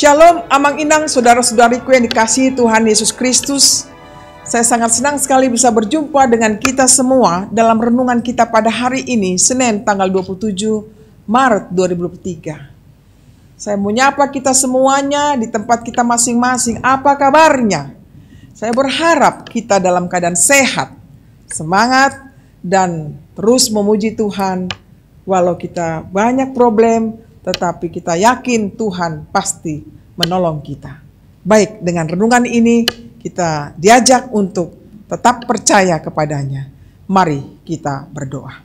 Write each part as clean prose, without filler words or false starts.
Shalom, Amang Inang, saudara-saudariku yang dikasihi Tuhan Yesus Kristus. Saya sangat senang sekali bisa berjumpa dengan kita semua dalam renungan kita pada hari ini, Senin tanggal 27 Maret 2023. Saya mau nyapa kita semuanya di tempat kita masing-masing. Apa kabarnya? Saya berharap kita dalam keadaan sehat, semangat, dan terus memuji Tuhan. Walau kita banyak problem, tetapi kita yakin Tuhan pasti menolong kita. Baik, dengan renungan ini kita diajak untuk tetap percaya kepadanya. Mari kita berdoa.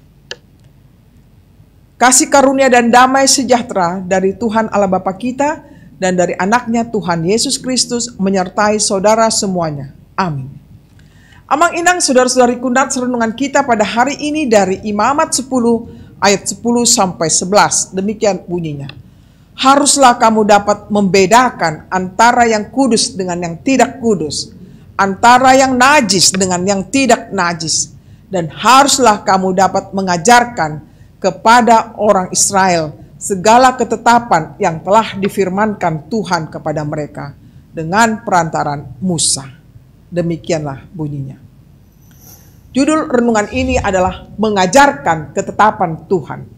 Kasih karunia dan damai sejahtera dari Tuhan Allah Bapa kita dan dari anaknya Tuhan Yesus Kristus menyertai saudara semuanya. Amin. Amang Inang, saudara-saudariku, renungan kita pada hari ini dari Imamat 10 ayat 10 sampai 11. Demikian bunyinya. Haruslah kamu dapat membedakan antara yang kudus dengan yang tidak kudus, antara yang najis dengan yang tidak najis, dan haruslah kamu dapat mengajarkan kepada orang Israel segala ketetapan yang telah difirmankan Tuhan kepada mereka dengan perantaran Musa. Demikianlah bunyinya. Judul renungan ini adalah mengajarkan ketetapan Tuhan.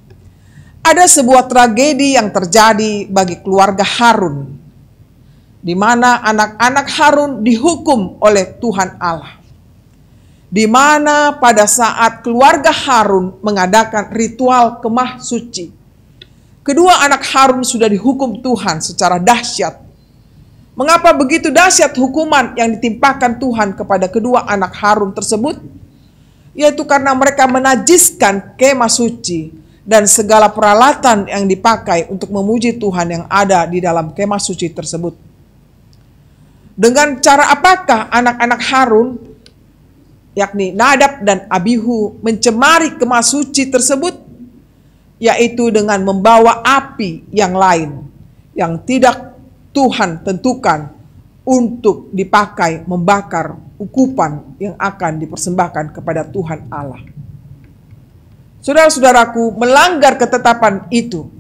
Ada sebuah tragedi yang terjadi bagi keluarga Harun, di mana anak-anak Harun dihukum oleh Tuhan Allah. Di mana pada saat keluarga Harun mengadakan ritual kemah suci, kedua anak Harun sudah dihukum Tuhan secara dahsyat. Mengapa begitu dahsyat hukuman yang ditimpakan Tuhan kepada kedua anak Harun tersebut? Yaitu karena mereka menajiskan kemah suci dan segala peralatan yang dipakai untuk memuji Tuhan yang ada di dalam kemah suci tersebut. Dengan cara apakah anak-anak Harun, yakni Nadab dan Abihu, mencemari kemah suci tersebut? Yaitu dengan membawa api yang lain yang tidak Tuhan tentukan untuk dipakai membakar ukupan yang akan dipersembahkan kepada Tuhan Allah. Saudara-saudaraku, melanggar ketetapan itu,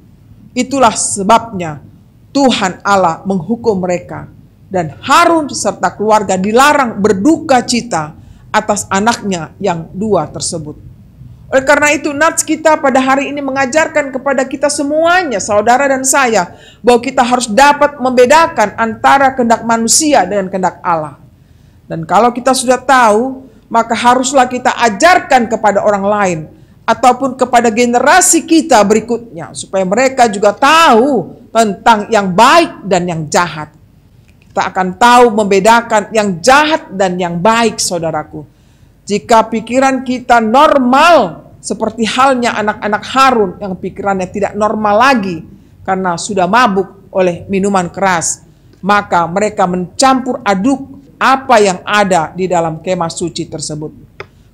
itulah sebabnya Tuhan Allah menghukum mereka, dan Harun serta keluarga dilarang berduka cita atas anaknya yang dua tersebut. Oleh karena itu, nats kita pada hari ini mengajarkan kepada kita semuanya, saudara dan saya, bahwa kita harus dapat membedakan antara kehendak manusia dengan kehendak Allah. Dan kalau kita sudah tahu, maka haruslah kita ajarkan kepada orang lain ataupun kepada generasi kita berikutnya, supaya mereka juga tahu tentang yang baik dan yang jahat. Kita akan tahu membedakan yang jahat dan yang baik, saudaraku. Jika pikiran kita normal, seperti halnya anak-anak Harun yang pikirannya tidak normal lagi karena sudah mabuk oleh minuman keras, maka mereka mencampur aduk apa yang ada di dalam kemah suci tersebut.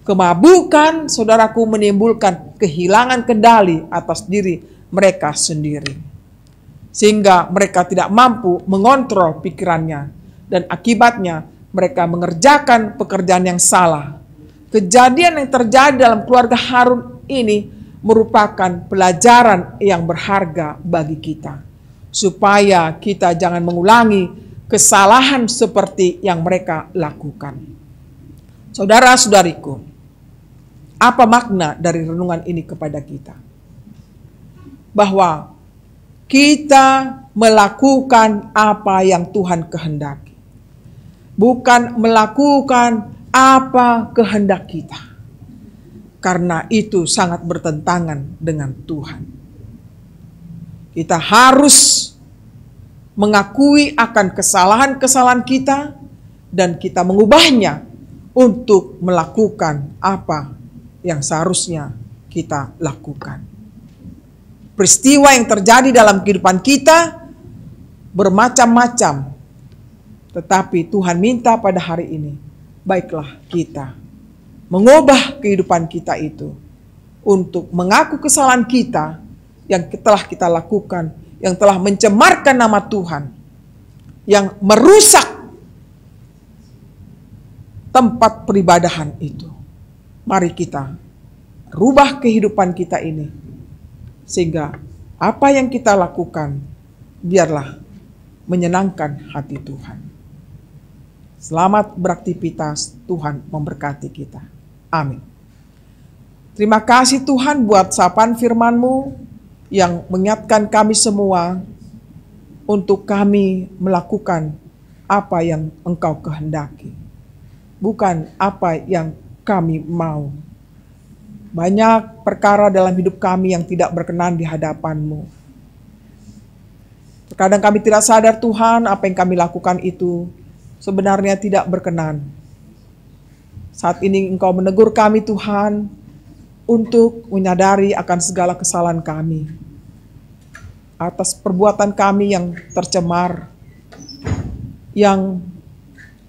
Kemabukan, saudaraku, menimbulkan kehilangan kendali atas diri mereka sendiri, sehingga mereka tidak mampu mengontrol pikirannya, dan akibatnya mereka mengerjakan pekerjaan yang salah. Kejadian yang terjadi dalam keluarga Harun ini merupakan pelajaran yang berharga bagi kita, supaya kita jangan mengulangi kesalahan seperti yang mereka lakukan. Saudara-saudariku, apa makna dari renungan ini kepada kita? Bahwa kita melakukan apa yang Tuhan kehendaki, bukan melakukan apa kehendak kita, karena itu sangat bertentangan dengan Tuhan. Kita harus mengakui akan kesalahan-kesalahan kita dan kita mengubahnya untuk melakukan apa yang seharusnya kita lakukan. Peristiwa yang terjadi dalam kehidupan kita bermacam-macam, tetapi Tuhan minta pada hari ini, baiklah kita mengubah kehidupan kita itu untuk mengaku kesalahan kita yang telah kita lakukan, yang telah mencemarkan nama Tuhan, yang merusak tempat peribadahan itu. Mari kita rubah kehidupan kita ini, sehingga apa yang kita lakukan biarlah menyenangkan hati Tuhan. Selamat beraktivitas, Tuhan memberkati kita. Amin. Terima kasih Tuhan buat sapaan firman-Mu yang mengingatkan kami semua untuk kami melakukan apa yang Engkau kehendaki, bukan apa yang kami mau. Banyak perkara dalam hidup kami yang tidak berkenan di hadapan-Mu. Terkadang kami tidak sadar Tuhan apa yang kami lakukan itu sebenarnya tidak berkenan. Saat ini Engkau menegur kami Tuhan untuk menyadari akan segala kesalahan kami, atas perbuatan kami yang tercemar, yang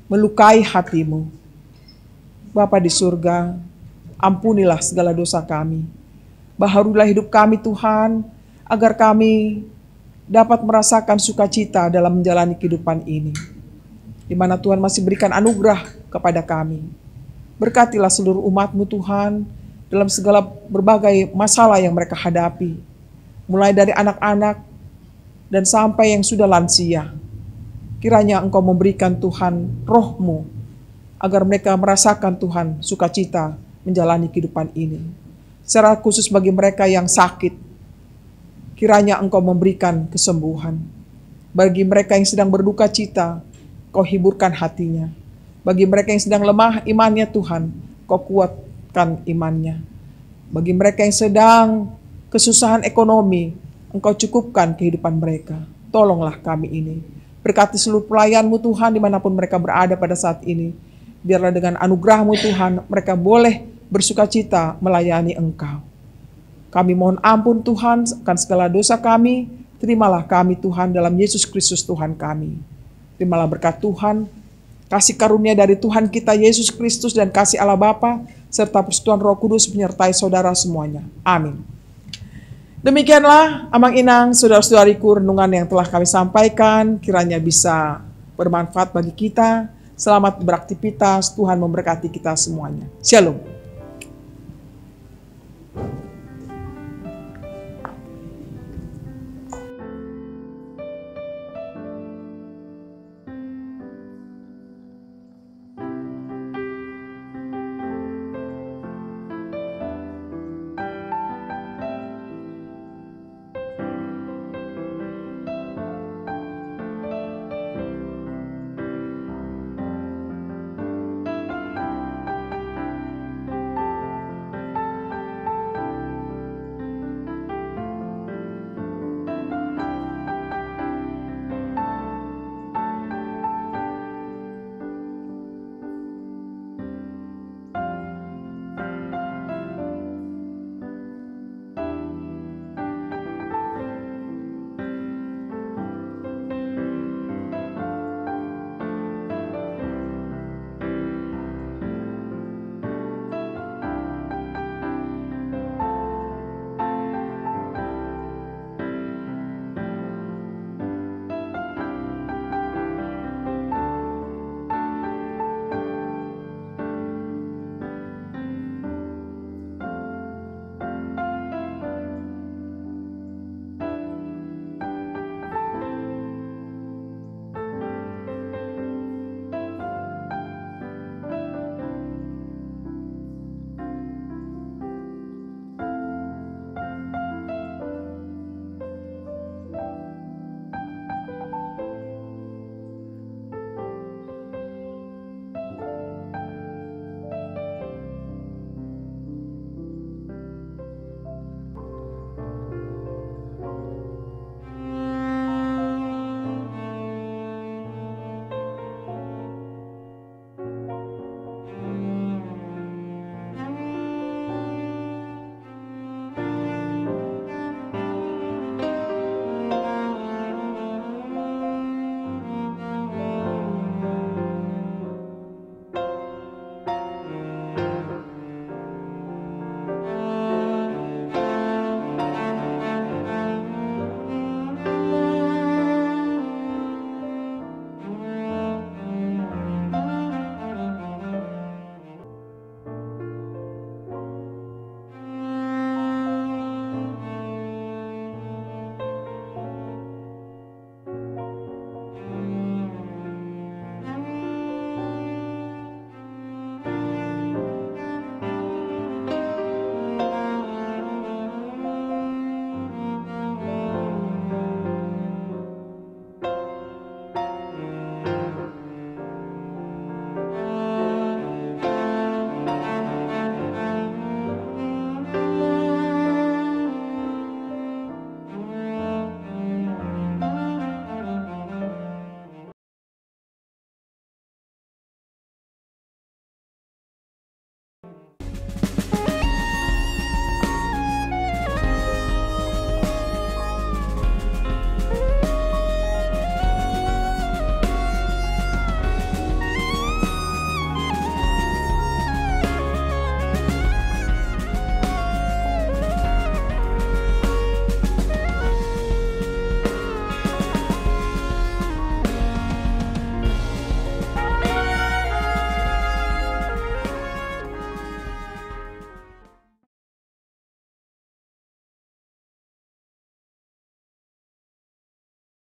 melukai hati-Mu. Bapa di surga, ampunilah segala dosa kami. Baharulah hidup kami Tuhan, agar kami dapat merasakan sukacita dalam menjalani kehidupan ini, di mana Tuhan masih berikan anugerah kepada kami. Berkatilah seluruh umat-Mu Tuhan, dalam segala berbagai masalah yang mereka hadapi, mulai dari anak-anak dan sampai yang sudah lansia. Kiranya Engkau memberikan Tuhan roh-Mu, agar mereka merasakan Tuhan sukacita menjalani kehidupan ini. Secara khusus bagi mereka yang sakit, kiranya Engkau memberikan kesembuhan. Bagi mereka yang sedang berduka cita, Kau hiburkan hatinya. Bagi mereka yang sedang lemah imannya Tuhan, Kau kuatkan imannya. Bagi mereka yang sedang kesusahan ekonomi, Engkau cukupkan kehidupan mereka. Tolonglah kami ini. Berkati seluruh pelayan-Mu Tuhan dimanapun mereka berada pada saat ini. Biarlah dengan anugerah-Mu Tuhan, mereka boleh bersukacita melayani Engkau. Kami mohon ampun Tuhan akan segala dosa kami. Terimalah kami Tuhan dalam Yesus Kristus Tuhan kami. Terimalah berkat Tuhan, kasih karunia dari Tuhan kita Yesus Kristus dan kasih Allah Bapa serta persekutuan Roh Kudus menyertai saudara semuanya. Amin. Demikianlah Amang Inang, saudara-saudariku, renungan yang telah kami sampaikan. Kiranya bisa bermanfaat bagi kita. Selamat beraktivitas, Tuhan memberkati kita semuanya. Shalom.